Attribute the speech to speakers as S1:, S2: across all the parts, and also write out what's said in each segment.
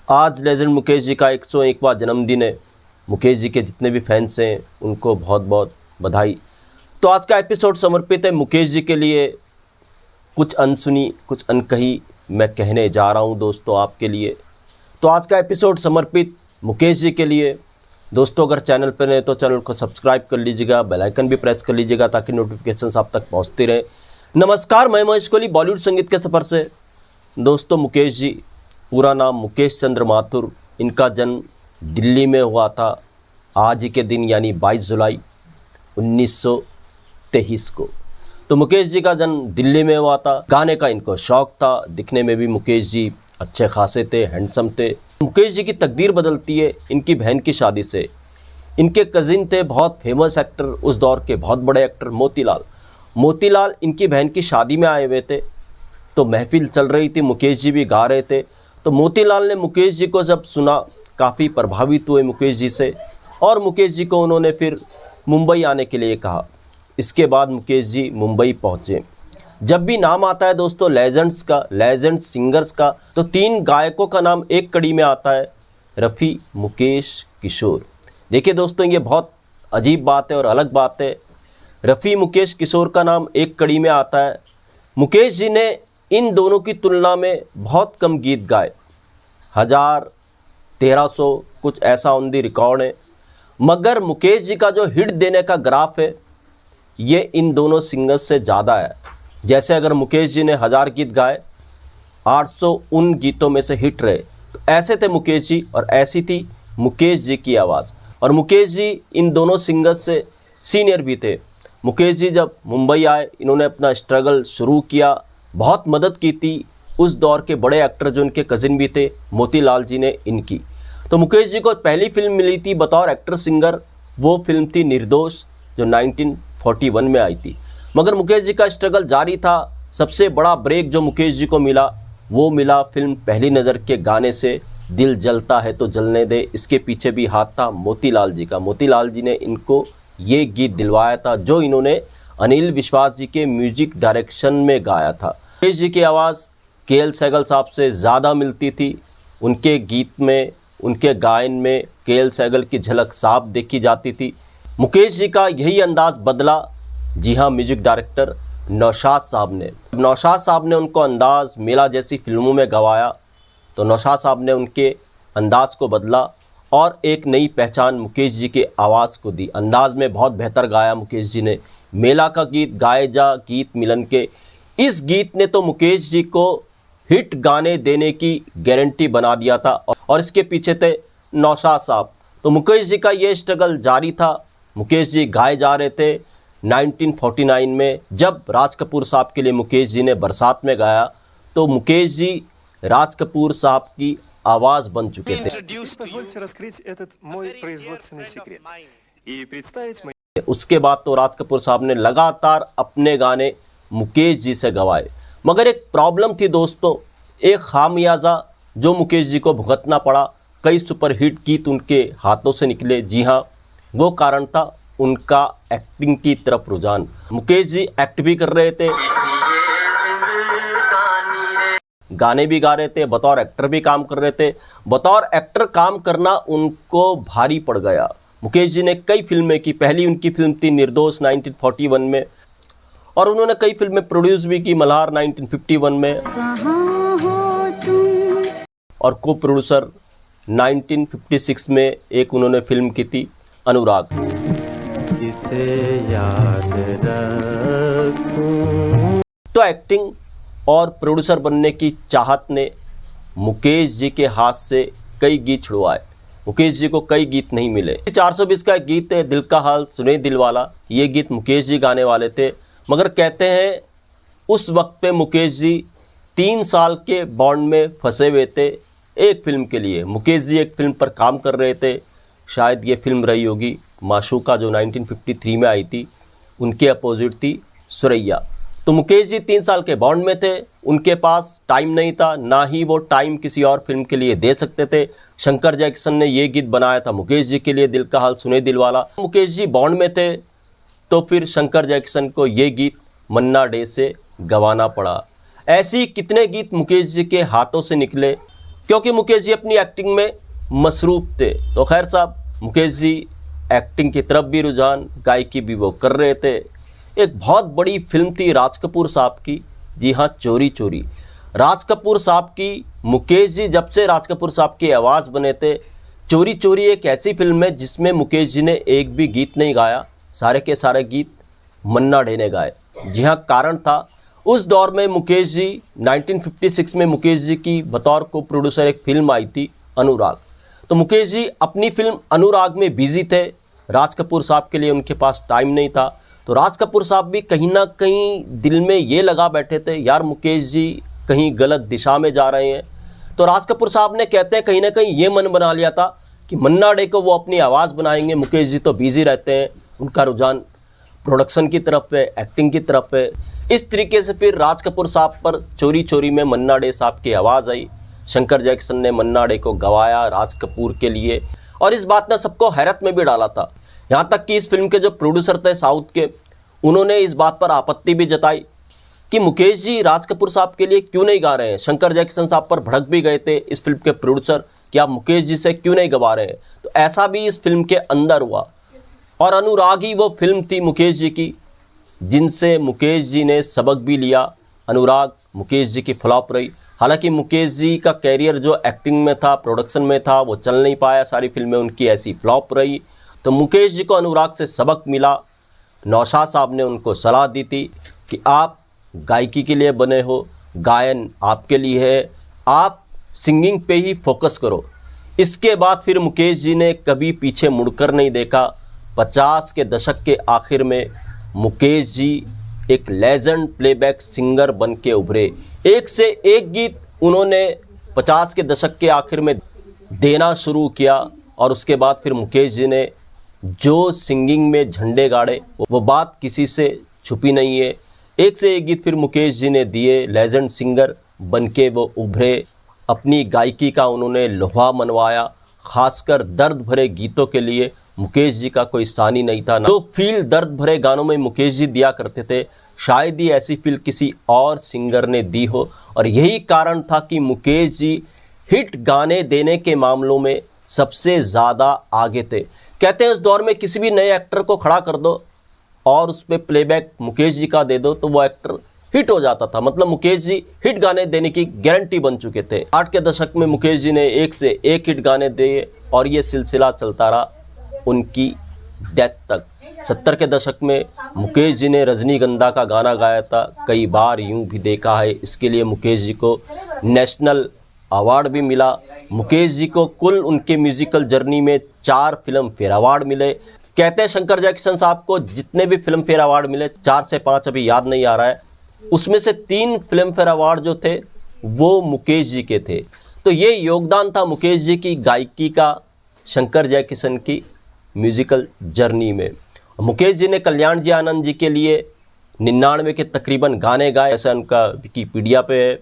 S1: आज लेजेंड मुकेश जी का 101वां जन्मदिन है। मुकेश जी के जितने भी फैंस हैं उनको बहुत बहुत बधाई। तो आज का एपिसोड समर्पित है मुकेश जी के लिए। कुछ अनसुनी कुछ अनकही मैं कहने जा रहा हूं दोस्तों आपके लिए। तो आज का एपिसोड समर्पित मुकेश जी के लिए। दोस्तों अगर चैनल पर नए तो चैनल को सब्सक्राइब कर लीजिएगा, बेल आइकन भी प्रेस कर लीजिएगा ताकि नोटिफिकेशंस आप तक पहुंचती रहे। नमस्कार, मैं महेश कोहली बॉलीवुड संगीत के सफ़र से। दोस्तों मुकेश जी, पूरा नाम मुकेश चंद्र माथुर, इनका जन्म दिल्ली में हुआ था आज ही के दिन यानी 22 जुलाई 1923 को। तो मुकेश जी का जन्म दिल्ली में हुआ था। गाने का इनको शौक था, दिखने में भी मुकेश जी अच्छे खासे थे, हैंडसम थे। मुकेश जी की तकदीर बदलती है इनकी बहन की शादी से। इनके कज़िन थे बहुत फेमस एक्टर, उस दौर के बहुत बड़े एक्टर मोतीलाल इनकी बहन की शादी में आए हुए थे। तो महफिल चल रही थी, मुकेश जी भी गा रहे थे। तो मोतीलाल ने मुकेश जी को जब सुना काफ़ी प्रभावित हुए मुकेश जी से, और मुकेश जी को उन्होंने फिर मुंबई आने के लिए कहा। इसके बाद मुकेश जी मुंबई पहुँचे। जब भी नाम आता है दोस्तों लेजेंड सिंगर्स का, तो 3 गायकों का नाम एक कड़ी में आता है, रफ़ी, मुकेश, किशोर। देखिए दोस्तों, ये बहुत अजीब बात है और अलग बात है। रफ़ी, मुकेश, किशोर का नाम एक कड़ी में आता है। मुकेश जी ने इन दोनों की तुलना में बहुत कम गीत गाए, 1000, 1300 कुछ ऐसा ऑन दी रिकॉर्ड है। मगर मुकेश जी का जो हिट देने का ग्राफ है ये इन दोनों सिंगर्स से ज़्यादा है। जैसे अगर मुकेश जी ने 1000 गीत गाए, 800 उन गीतों में से हिट रहे। तो ऐसे थे मुकेश जी और ऐसी थी मुकेश जी की आवाज़। और मुकेश जी इन दोनों सिंगर्स से सीनियर भी थे। मुकेश जी जब मुंबई आए, इन्होंने अपना स्ट्रगल शुरू किया, बहुत मदद की थी उस दौर के बड़े एक्टर जो इनके कज़िन भी थे, मोतीलाल जी ने इनकी। तो मुकेश जी को पहली फिल्म मिली थी बतौर एक्टर सिंगर, वो फिल्म थी निर्दोष जो 1941 में आई थी। मगर मुकेश जी का स्ट्रगल जारी था। सबसे बड़ा ब्रेक जो मुकेश जी को मिला वो मिला फिल्म पहली नज़र के गाने से, दिल जलता है तो जलने दे। इसके पीछे भी हाथ था मोतीलाल जी का। मोतीलाल जी ने इनको ये गीत दिलवाया था जो इन्होंने अनिल विश्वास जी के म्यूजिक डायरेक्शन में गाया था। मुकेश जी की आवाज़ के.एल. सहगल साहब से ज़्यादा मिलती थी। उनके गीत में, उनके गायन में के.एल. सहगल की झलक साफ देखी जाती थी। मुकेश जी का यही अंदाज़ बदला, जी हाँ, म्यूजिक डायरेक्टर नौशाद साहब ने। नौशाद साहब ने उनको अंदाज़ मेला जैसी फिल्मों में गवाया, तो नौशाद साहब ने उनके अंदाज़ को बदला और एक नई पहचान मुकेश जी के आवाज़ को दी। अंदाज़ में बहुत बेहतर गाया मुकेश जी ने। मेला का गीत गाए जा गीत मिलन के, इस गीत ने तो मुकेश जी को हिट गाने देने की गारंटी बना दिया था। और इसके पीछे थे नौशाद साहब। तो मुकेश जी का ये स्ट्रगल जारी था। मुकेश जी गाए जा रहे थे। 1949 में जब राज कपूर साहब के लिए मुकेश जी ने बरसात में गाया, तो मुकेश जी राज कपूर साहब की आवाज़ बन चुके थे। उसके बाद तो राज कपूर साहब ने लगातार अपने गाने मुकेश जी से गवाए। मगर एक प्रॉब्लम थी दोस्तों, एक खामियाजा जो मुकेश जी को भुगतना पड़ा। कई सुपरहिट गीत उनके हाथों से निकले। जी हाँ, वो कारण था उनका एक्टिंग की तरफ रुझान। मुकेश जी एक्ट भी कर रहे थे, गाने भी गा रहे थे, बतौर एक्टर भी काम कर रहे थे। बतौर एक्टर काम करना उनको भारी पड़ गया। मुकेश जी ने कई फिल्में की। पहली उनकी फिल्म थी निर्दोष 1941 में, और उन्होंने कई फिल्में प्रोड्यूस भी की। मल्हार 1951 में, और को प्रोड्यूसर 1956 में एक उन्होंने फिल्म की थी अनुराग। तो एक्टिंग और प्रोड्यूसर बनने की चाहत ने मुकेश जी के हाथ से कई गीत छुड़वाए। मुकेश जी को कई गीत नहीं मिले। 420 का एक गीत है, दिल का हाल सुने दिल वाला, ये गीत मुकेश जी गाने वाले थे। मगर कहते हैं उस वक्त पे मुकेश जी 3 साल के बॉन्ड में फंसे हुए थे एक फिल्म के लिए। मुकेश जी एक फिल्म पर काम कर रहे थे, शायद ये फिल्म रही होगी माशूका जो 1953 में आई थी। उनके अपोजिट थी सुरैया। तो मुकेश जी 3 साल के बॉन्ड में थे। उनके पास टाइम नहीं था, ना ही वो टाइम किसी और फिल्म के लिए दे सकते थे। शंकर जैक्सन ने ये गीत बनाया था मुकेश जी के लिए, दिल का हाल सुने दिल वाला। मुकेश जी बॉन्ड में थे, तो फिर शंकर जैक्सन को ये गीत मन्ना डे से गवाना पड़ा। ऐसी कितने गीत मुकेश जी के हाथों से निकले, क्योंकि मुकेश जी अपनी एक्टिंग में मसरूफ़ थे। तो खैर साहब, मुकेश जी एक्टिंग की तरफ भी रुझान, गायकी भी वो कर रहे थे। एक बहुत बड़ी फिल्म थी राज कपूर साहब की, जी हाँ, चोरी चोरी। राज कपूर साहब की, मुकेश जी जब से राज कपूर साहब की आवाज़ बने थे, चोरी चोरी एक ऐसी फिल्म है जिसमें मुकेश जी ने एक भी गीत नहीं गाया, सारे के सारे गीत मन्ना डे ने गाए। जी हाँ, कारण था उस दौर में मुकेश जी 1956 में मुकेश जी की बतौर को प्रोड्यूसर एक फिल्म आई थी अनुराग। तो मुकेश जी अपनी फिल्म अनुराग में बिजी थे, राज कपूर साहब के लिए उनके पास टाइम नहीं था। तो राज कपूर साहब भी कहीं ना कहीं दिल में ये लगा बैठे थे, यार मुकेश जी कहीं गलत दिशा में जा रहे हैं। तो राज कपूर साहब ने कहते हैं कहीं ना कहीं ये मन बना लिया था कि मन्ना डे को वो अपनी आवाज़ बनाएंगे, मुकेश जी तो बिजी रहते हैं, उनका रुझान प्रोडक्शन की तरफ है, एक्टिंग की तरफ है। इस तरीके से फिर राज कपूर साहब पर चोरी चोरी में मन्ना डे साहब की आवाज़ आई। शंकर जैक्सन ने मन्ना डे को गवाया राज कपूर के लिए, और इस बात ने सबको हैरत में भी डाला था। यहाँ तक कि इस फिल्म के जो प्रोड्यूसर थे साउथ के, उन्होंने इस बात पर आपत्ति भी जताई कि मुकेश जी राज कपूर साहब के लिए क्यों नहीं गा रहे हैं। शंकर जैक्सन साहब पर भड़क भी गए थे इस फिल्म के प्रोड्यूसर कि आप मुकेश जी से क्यों नहीं गवा रहे हैं। तो ऐसा भी इस फिल्म के अंदर हुआ, और अनुराग ही वो फिल्म थी मुकेश जी की जिनसे मुकेश जी ने सबक भी लिया। अनुराग मुकेश जी की फ्लॉप रही। हालांकि मुकेश जी का कैरियर जो एक्टिंग में था, प्रोडक्शन में था, वो चल नहीं पाया, सारी फिल्में उनकी ऐसी फ्लॉप रही। तो मुकेश जी को अनुराग से सबक मिला। नौशाद साहब ने उनको सलाह दी थी कि आप गायकी के लिए बने हो, गायन आपके लिए है, आप सिंगिंग पे ही फोकस करो। इसके बाद फिर मुकेश जी ने कभी पीछे मुड़कर नहीं देखा। 50 के दशक के आखिर में मुकेश जी एक लेजेंड प्लेबैक सिंगर बन के उभरे। एक से एक गीत उन्होंने 50 के दशक के आखिर में देना शुरू किया, और उसके बाद फिर मुकेश जी ने जो सिंगिंग में झंडे गाड़े वो बात किसी से छुपी नहीं है। एक से एक गीत फिर मुकेश जी ने दिए, लेजेंड सिंगर बन के वो उभरे। अपनी गायकी का उन्होंने लोहा मनवाया। खासकर दर्द भरे गीतों के लिए मुकेश जी का कोई सानी नहीं था। जो फील दर्द भरे गानों में मुकेश जी दिया करते थे, शायद ही ऐसी फील किसी और सिंगर ने दी हो, और यही कारण था कि मुकेश जी हिट गाने देने के मामलों में सबसे ज़्यादा आगे थे। कहते हैं उस दौर में किसी भी नए एक्टर को खड़ा कर दो और उस पर प्लेबैक मुकेश जी का दे दो तो वो एक्टर हिट हो जाता था। मतलब मुकेश जी हिट गाने देने की गारंटी बन चुके थे। 60 के दशक में मुकेश जी ने एक से एक हिट गाने दिए, और ये सिलसिला चलता रहा उनकी डेथ तक। 70 के दशक में मुकेश जी ने रजनीगंधा का गाना गाया था, कई बार यूं भी देखा है। इसके लिए मुकेश जी को नेशनल अवार्ड भी मिला। मुकेश जी को कुल उनके म्यूजिकल जर्नी में 4 फिल्म फेयर अवार्ड मिले। कहते हैं शंकर जैक्सन साहब को जितने भी फिल्म फेयर अवार्ड मिले, 4 से 5 अभी याद नहीं आ रहा है, उसमें से 3 फिल्म फेयर अवार्ड जो थे वो मुकेश जी के थे। तो ये योगदान था मुकेश जी की गायकी का शंकर जयकिशन की म्यूजिकल जर्नी में। मुकेश जी ने कल्याण जी आनंद जी के लिए 99 के तकरीबन गाने गाए, ऐसा उनका विकिपीडिया पे है।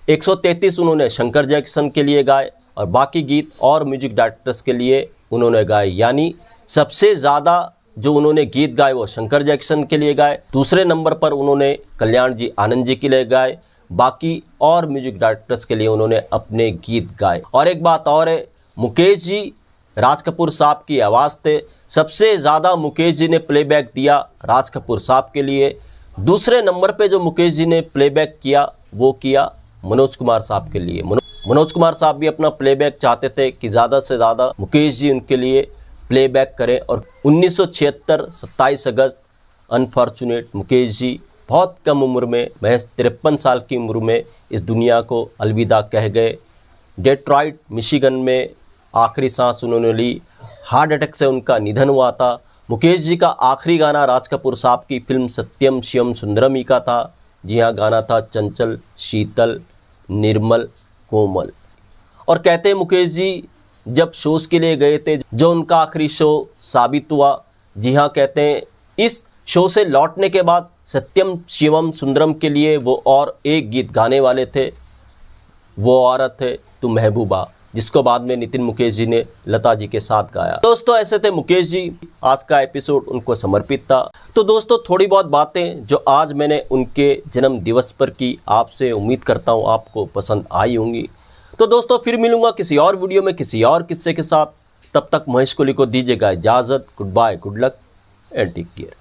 S1: 133 उन्होंने शंकर जयकिशन के लिए गाए, और बाकी गीत और म्यूजिक डायरेक्टर्स के लिए उन्होंने गाए। यानी सबसे ज़्यादा जो उन्होंने गीत गाए वो शंकर जैक्सन के लिए गाए, दूसरे नंबर पर उन्होंने कल्याण जी आनंद जी के लिए गाए, बाकी और म्यूजिक डायरेक्टर्स के लिए उन्होंने अपने गीत गाए। और एक बात और है, मुकेश जी राज कपूर साहब की आवाज़ थे। सबसे ज़्यादा मुकेश जी ने प्लेबैक दिया राज कपूर साहब के लिए। दूसरे नंबर पे जो मुकेश जी ने प्लेबैक किया वो किया मनोज कुमार साहब के लिए। मनोज कुमार साहब भी अपना प्लेबैक चाहते थे कि ज़्यादा से ज़्यादा मुकेश जी उनके लिए प्लेबैक करें, और 1976 27 अगस्त अनफॉर्चुनेट मुकेश जी बहुत कम उम्र में, महज 53 साल की उम्र में इस दुनिया को अलविदा कह गए। डेट्रॉइट मिशिगन में आखिरी सांस उन्होंने ली। हार्ट अटैक से उनका निधन हुआ था। मुकेश जी का आखिरी गाना राज कपूर साहब की फिल्म सत्यम शिवम सुंदरमी का था। जी हाँ, गाना था चंचल शीतल निर्मल कोमल। और कहते हैं मुकेश जी जब शोज़ के लिए गए थे, जो उनका आखिरी शो साबित हुआ। जी हाँ, कहते हैं इस शो से लौटने के बाद सत्यम शिवम सुंदरम के लिए वो और एक गीत गाने वाले थे, वो औरत है तू महबूबा, जिसको बाद में नितिन मुकेश जी ने लता जी के साथ गाया। दोस्तों ऐसे थे मुकेश जी। आज का एपिसोड उनको समर्पित था। तो दोस्तों थोड़ी बहुत बातें जो आज मैंने उनके जन्म दिवस पर की, आपसे उम्मीद करता हूँ आपको पसंद आई होंगी। तो दोस्तों फिर मिलूंगा किसी और वीडियो में किसी और किस्से के साथ। तब तक महेश कोहली को दीजिएगा इजाजत। Good bye, good luck and take care.